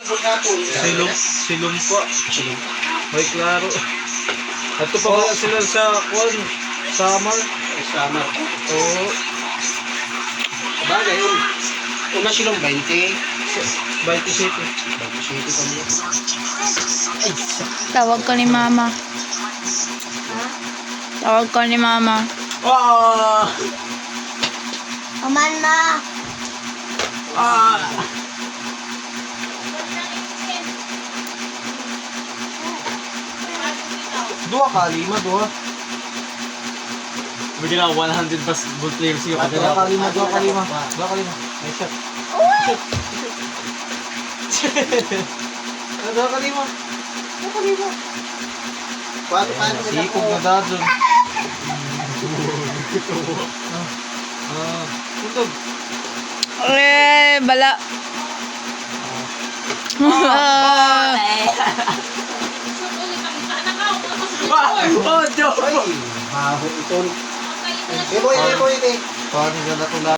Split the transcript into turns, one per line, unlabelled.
Silong po. May klaro. Ito pa wala sila sa kwan. Summer.
Summer.
Oo.
Bagay yun. Una silong 20.
27.
27 kami. Ay,
Tawag ko ni mama. Tawag ko ni mama.
Ah!
Aman na.
Ah! Dua kalima, dua.
Bigyan ako 100 basketball players yung
Dua kalima. May shot. Shot. Dua kalima.
paano
Sikog na dadon. Tuntog.
Bala.
Oh, Joe!
Ay, baho ito. Eh, boy.
Paano na natula?